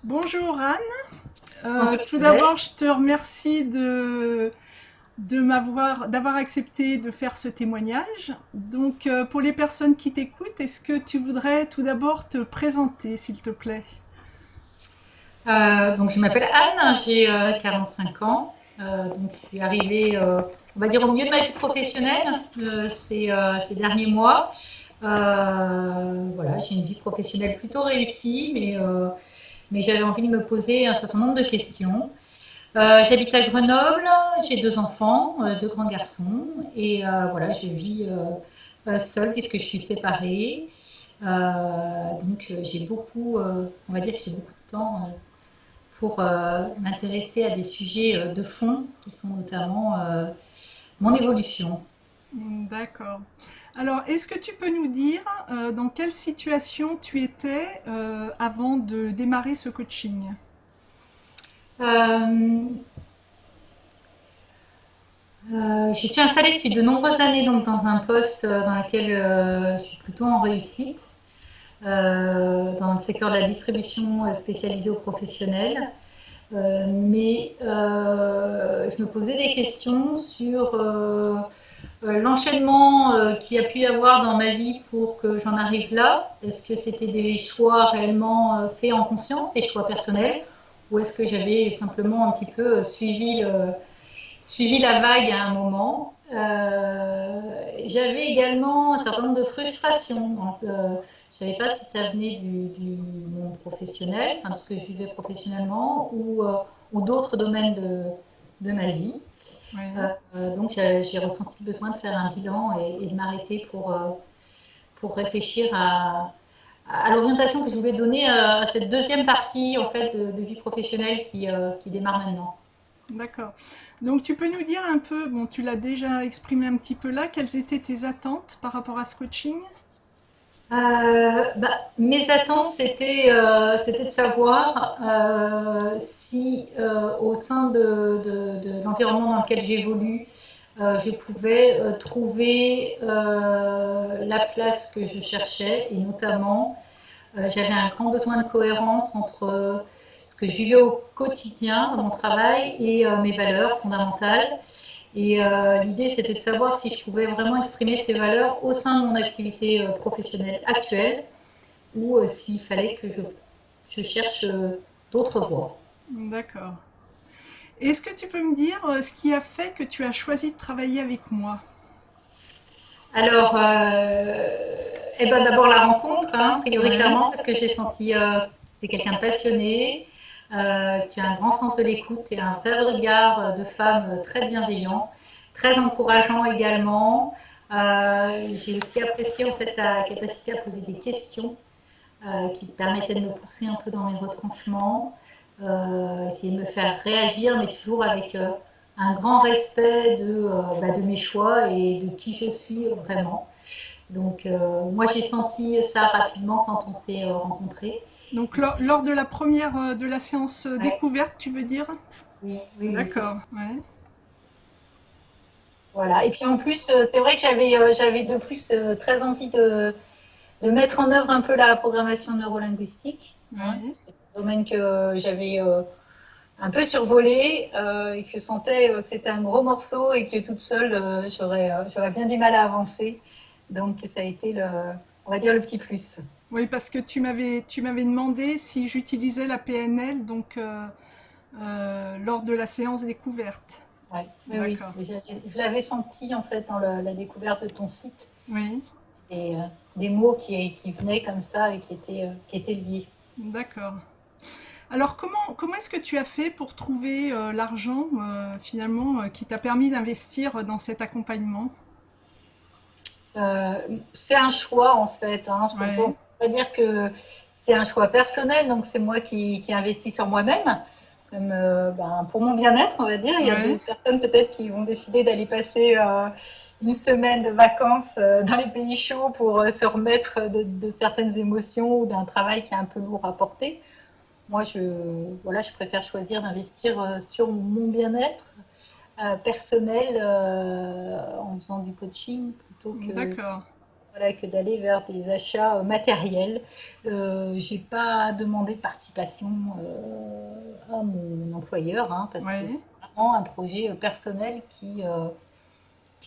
Bonjour Anne. Bonjour Tout Isabelle. d'abord, je te remercie d'avoir accepté de faire ce témoignage. Donc, pour les personnes qui t'écoutent, est-ce que tu voudrais tout d'abord te présenter, s'il te plaît? Donc je m'appelle Anne, j'ai 45 ans. Donc je suis arrivée, on va dire, au milieu de ma vie professionnelle ces derniers mois. Voilà, j'ai une vie professionnelle plutôt réussie, mais j'avais envie de me poser un certain nombre de questions. J'habite à Grenoble, j'ai deux enfants, deux grands garçons, et voilà, je vis seule puisque je suis séparée. Donc j'ai beaucoup, on va dire que j'ai beaucoup de temps pour m'intéresser à des sujets de fond qui sont notamment mon évolution. D'accord. Alors, est-ce que tu peux nous dire dans quelle situation tu étais avant de démarrer ce coaching? Euh, je suis installée depuis de nombreuses années donc dans un poste dans lequel je suis plutôt en réussite, dans le secteur de la distribution spécialisée aux professionnels. Mais je me posais des questions sur l'enchaînement qu'il y a pu y avoir dans ma vie pour que j'en arrive là. Est-ce que c'était des choix réellement faits en conscience, des choix personnels, ou est-ce que j'avais simplement un petit peu suivi la vague à un moment. J'avais également un certain nombre de frustrations. Donc, je ne savais pas si ça venait du monde professionnel, enfin, de ce que je vivais professionnellement, ou d'autres domaines de ma vie. Oui. Donc j'ai ressenti le besoin de faire un bilan et de m'arrêter pour réfléchir à l'orientation que je voulais donner à cette deuxième partie en fait, de vie professionnelle qui démarre maintenant. D'accord. Donc, tu peux nous dire un peu, bon, tu l'as déjà exprimé un petit peu là, quelles étaient tes attentes par rapport à ce coaching? Mes attentes, c'était de savoir si au sein de l'environnement dans lequel j'évolue, je pouvais trouver la place que je cherchais et notamment j'avais un grand besoin de cohérence entre ce que je vivais au quotidien dans mon travail et mes valeurs fondamentales. Et l'idée, c'était de savoir si je pouvais vraiment exprimer ces valeurs au sein de mon activité professionnelle actuelle ou s'il fallait que je cherche d'autres voies. D'accord. Est-ce que tu peux me dire ce qui a fait que tu as choisi de travailler avec moi? Alors, eh ben d'abord la rencontre, hein, Oui. prioritairement, parce que j'ai senti que c'est quelqu'un de passionné, tu as un grand sens de l'écoute et un vrai regard de femme très bienveillant, très encourageant également. J'ai aussi apprécié en fait ta capacité à poser des questions qui te permettaient de me pousser un peu dans mes retranchements, essayer de me faire réagir, mais toujours avec un grand respect de mes choix et de qui je suis vraiment. Donc moi j'ai senti ça rapidement quand on s'est rencontrés. Donc, Et lors de la première de la séance ouais, découverte, tu veux dire? oui, oui, oui, c'est ça. D'accord. Ouais. Voilà. Et puis en plus, c'est vrai que j'avais de plus très envie de mettre en œuvre un peu la programmation neurolinguistique. Hein. Oui. C'est un domaine que j'avais un peu survolé et que je sentais que c'était un gros morceau et que toute seule, j'aurais bien du mal à avancer. Donc ça a été on va dire le petit plus. Oui, parce que tu m'avais demandé si j'utilisais la PNL donc lors de la séance découverte. Ouais. Oui, oui. D'accord. Je l'avais senti en fait dans la découverte de ton site. Oui. Et des mots qui venaient comme ça et qui étaient liés. D'accord. Alors, comment est-ce que tu as fait pour trouver l'argent finalement qui t'a permis d'investir dans cet accompagnement? C'est un choix en fait. Hein. Je peux Oui. pas dire que c'est un choix personnel, donc c'est moi qui investis sur moi-même. Comme, pour mon bien-être, on va dire. Il y a Oui. d'autres personnes peut-être qui vont décider d'aller passer une semaine de vacances dans les pays chauds pour se remettre de certaines émotions ou d'un travail qui est un peu lourd à porter. Moi, voilà, je préfère choisir d'investir sur mon bien-être personnel en faisant du coaching plutôt que D'accord. voilà, que d'aller vers des achats matériels. J'ai pas demandé de participation à mon employeur, hein, parce que Ouais, c'est vraiment un projet personnel qui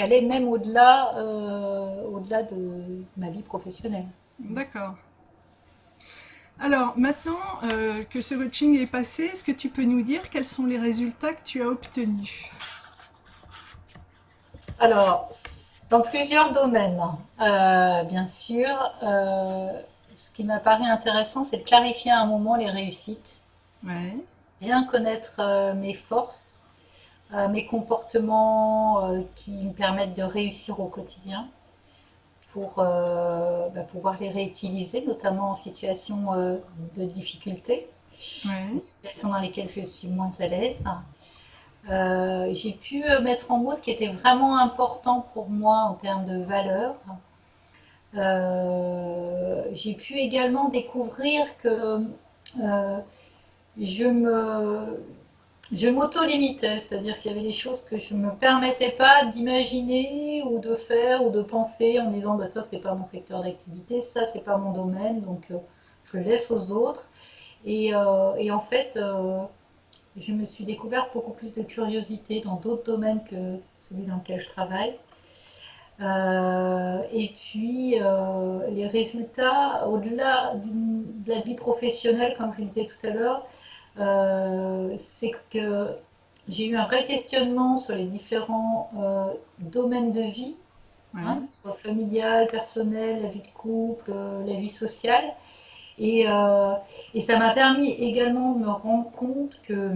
allait même au-delà de ma vie professionnelle. d'accord. Alors maintenant que ce coaching est passé, est-ce que tu peux nous dire quels sont les résultats que tu as obtenus? Alors, dans plusieurs domaines, bien sûr. Ce qui m'a paru intéressant, c'est de clarifier à un moment les réussites, Ouais, bien connaître mes forces, mes comportements qui me permettent de réussir au quotidien pour pouvoir les réutiliser, notamment en situation de difficulté, des ouais, situations dans lesquelles je suis moins à l'aise. J'ai pu mettre en mots ce qui était vraiment important pour moi en termes de valeurs. J'ai pu également découvrir que euh, je me, je m'auto-limitais, c'est-à-dire qu'il y avait des choses que je ne me permettais pas d'imaginer ou de faire ou de penser en disant bah, ça c'est pas mon secteur d'activité, ça c'est pas mon domaine, donc je le laisse aux autres. Et en fait, je me suis découvert beaucoup plus de curiosité dans d'autres domaines que celui dans lequel je travaille. Et puis, les résultats, au-delà de la vie professionnelle, comme je le disais tout à l'heure, c'est que j'ai eu un vrai questionnement sur les différents domaines de vie, hein, ouais, que ce soit familial, personnel, la vie de couple, la vie sociale. Et ça m'a permis également de me rendre compte que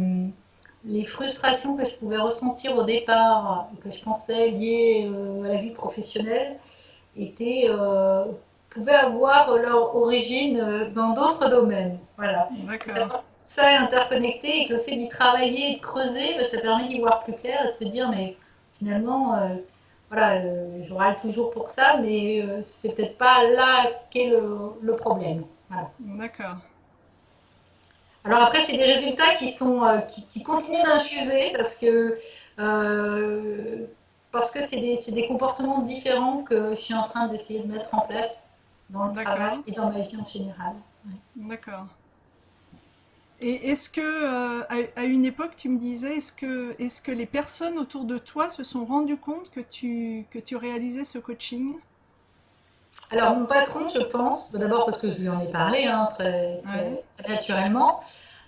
les frustrations que je pouvais ressentir au départ, que je pensais liées à la vie professionnelle, étaient, pouvaient avoir leur origine dans d'autres domaines. Voilà. Il faut d'accord, savoir que tout ça est interconnecté et que le fait d'y travailler et de creuser, ben, ça permet d'y voir plus clair et de se dire, mais finalement, voilà, je râle toujours pour ça, mais c'est peut-être pas là qu'est le problème. Voilà. d'accord. Alors après, c'est des résultats qui continuent d'infuser euh, parce que c'est des comportements différents que je suis en train d'essayer de mettre en place dans le travail D'accord, et dans ma vie en général. Ouais. d'accord. Et est-ce que, à une époque, tu me disais, est-ce que les personnes autour de toi se sont rendues compte que tu réalisais ce coaching? Alors mon patron, je pense, d'abord parce que je lui en ai parlé hein, Ouais, très naturellement,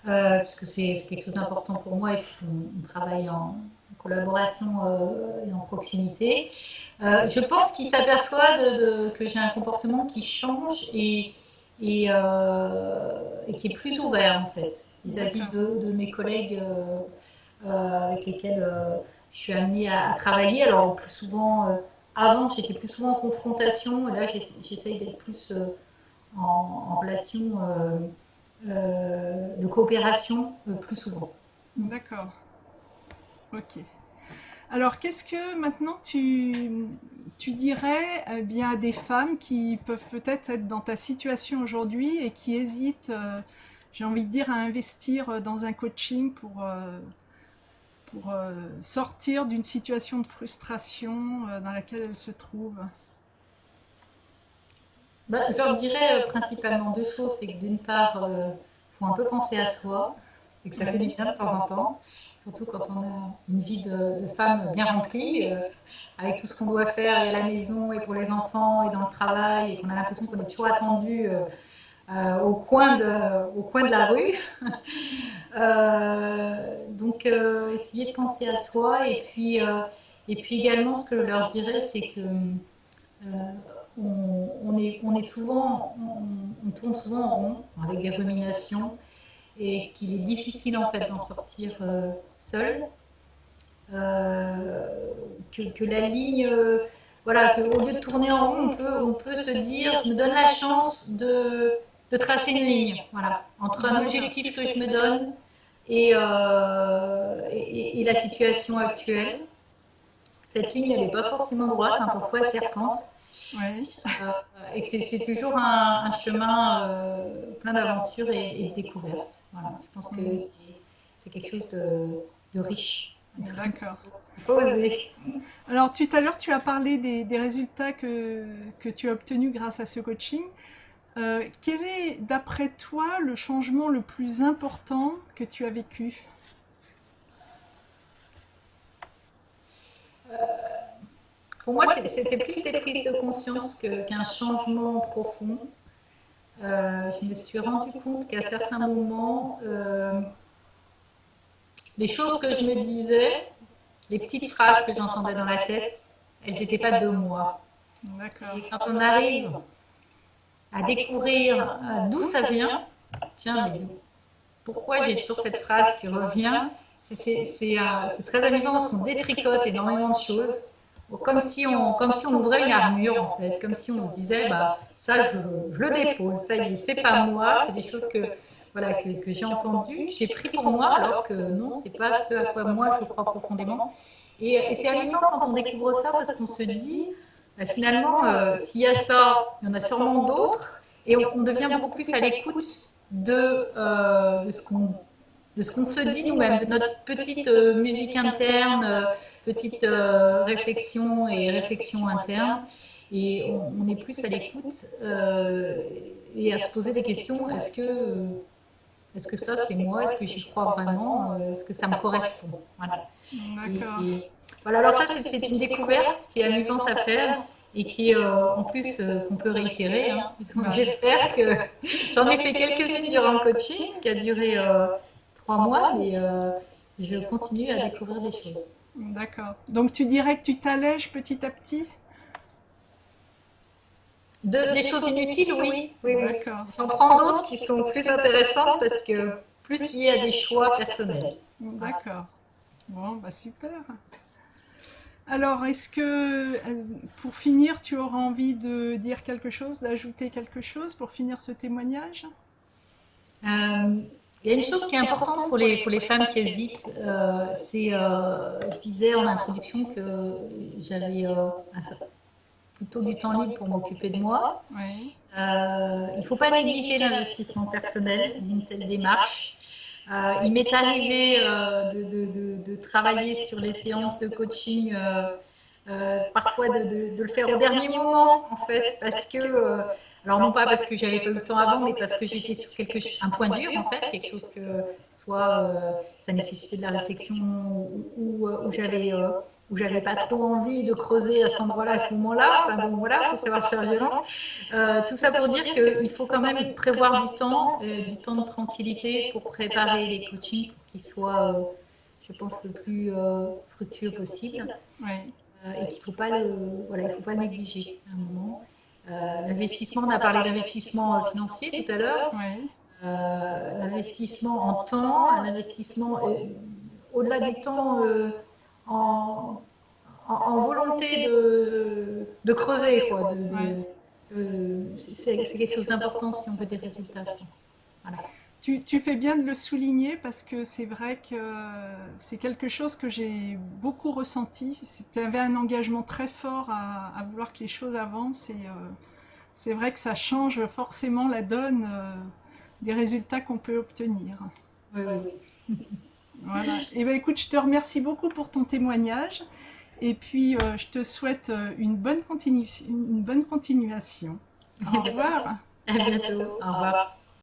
puisque c'est quelque chose d'important pour moi et puis on travaille en collaboration et en proximité. Je pense qu'il s'aperçoit que j'ai un comportement qui change et qui est plus ouvert en fait vis-à-vis d'accord, de mes collègues avec lesquels je suis amenée à travailler. Alors plus souvent, avant j'étais plus souvent en confrontation et là j'essaye d'être plus en relation de coopération plus souvent. d'accord, ok. Alors, qu'est-ce que maintenant tu dirais bien à des femmes qui peuvent peut-être être dans ta situation aujourd'hui et qui hésitent, j'ai envie de dire, à investir dans un coaching pour sortir d'une situation de frustration dans laquelle elles se trouvent? Bah, je leur dirais principalement deux choses. C'est que d'une part, il faut un peu penser à soi et que ça fait du Oui, bien de temps en temps. Surtout quand on a une vie de femme bien remplie, avec tout ce qu'on doit faire et à la maison et pour les enfants et dans le travail et qu'on a l'impression qu'on est toujours attendu au coin de la rue. Donc, essayer de penser à soi et puis également ce que je leur dirais, c'est que on est souvent, on tourne souvent en rond avec des ruminations et qu'il est difficile en fait d'en sortir seul. Euh, que la ligne, voilà, qu'au lieu de tourner en rond, on peut se dire, je me donne la chance de tracer une ligne, voilà, entre un d'accord, objectif que je me donne et la situation actuelle. Cette ligne, elle n'est pas forcément droite, hein, parfois elle serpente. oui, Et que c'est toujours un chemin plein d'aventures et de découvertes. Voilà, je pense que c'est quelque chose de riche. D'accord. Il faut oser. Alors, tout à l'heure, tu as parlé des résultats que tu as obtenus grâce à ce coaching. Quel est, d'après toi, le changement le plus important que tu as vécu? Pour moi, c'était plus des prises de conscience qu'un changement profond. Je me suis rendu compte qu'à certains moments, les choses que je me disais, les petites phrases que j'entendais dans la tête, elles n'étaient pas de moi. D'accord. Et quand on arrive à découvrir d'où ça vient, tiens, mais pourquoi j'ai toujours cette phrase qui revient, c'est très amusant parce qu'on détricote énormément de choses. Comme si on ouvrait une armure en fait, comme si on se disait bah ça je le dépose, ça y est, c'est pas moi, c'est des choses que voilà que j'ai entendues, j'ai pris pour moi alors que non, c'est pas ce à quoi moi je crois profondément. Et c'est amusant quand on découvre ça parce qu'on se dit bah, finalement s'il y a ça, il y en a sûrement d'autres et on devient beaucoup plus à l'écoute de ce qu'on se dit nous-mêmes, de notre petite musique interne, petite réflexion et réflexion interne. Et on est plus à l'écoute et à se poser des questions. Est-ce que ça c'est moi? Est-ce que j'y crois vraiment? Est-ce que ça me correspond? Voilà. D'accord. Voilà. Alors ça c'est une découverte qui est amusante à faire et qui en plus qu'on peut réitérer. Hein. J'espère que j'en ai fait quelques-unes durant le coaching qui a duré 3 mois, mais je continue à découvrir des choses. D'accord. Donc, tu dirais que tu t'allèges petit à petit? Des choses inutiles, oui. Oui, oui. D'accord. J'en prends d'autres qui sont plus intéressantes parce que plus liées à des choix personnels. Voilà. D'accord. Bon, bah super. Alors, est-ce que, pour finir, tu auras envie de dire quelque chose, d'ajouter quelque chose pour finir ce témoignage? Il y a une chose qui est importante pour les femmes qui hésitent, je disais en introduction que j'avais plutôt du temps libre pour m'occuper de moi. Oui. Il ne faut pas négliger l'investissement personnel d'une telle démarche. Il m'est arrivé de travailler sur les séances de coaching, parfois de le faire au dernier moment, en fait, parce que, alors non pas parce que j'avais pas eu le temps avant, mais parce que j'étais sur un point dur, en fait, quelque chose que soit ça nécessitait de la réflexion où j'avais pas trop envie de creuser à cet endroit-là, à ce moment-là. Enfin bon, voilà, il faut savoir faire violence. Tout ça pour dire qu'il faut quand même prévoir du temps de tranquillité pour préparer les coachings pour qu'ils soient, je pense, le plus fructueux possible. Oui. Et qu'il ne faut pas voilà, il faut pas négliger à un moment. L'investissement, on a parlé d'investissement financier tout à l'heure. Oui. L'investissement en temps, l'investissement au-delà du temps en, en volonté de creuser. Quoi, Oui. c'est quelque chose d'important si on veut des résultats, je pense. Voilà. Tu fais bien de le souligner parce que c'est vrai que c'est quelque chose que j'ai beaucoup ressenti. Tu avais un engagement très fort à vouloir que les choses avancent et c'est vrai que ça change forcément la donne des résultats qu'on peut obtenir. Oui, oui. Voilà. Et ben écoute, je te remercie beaucoup pour ton témoignage et puis je te souhaite une bonne continuation. Au revoir. À bientôt. Au revoir.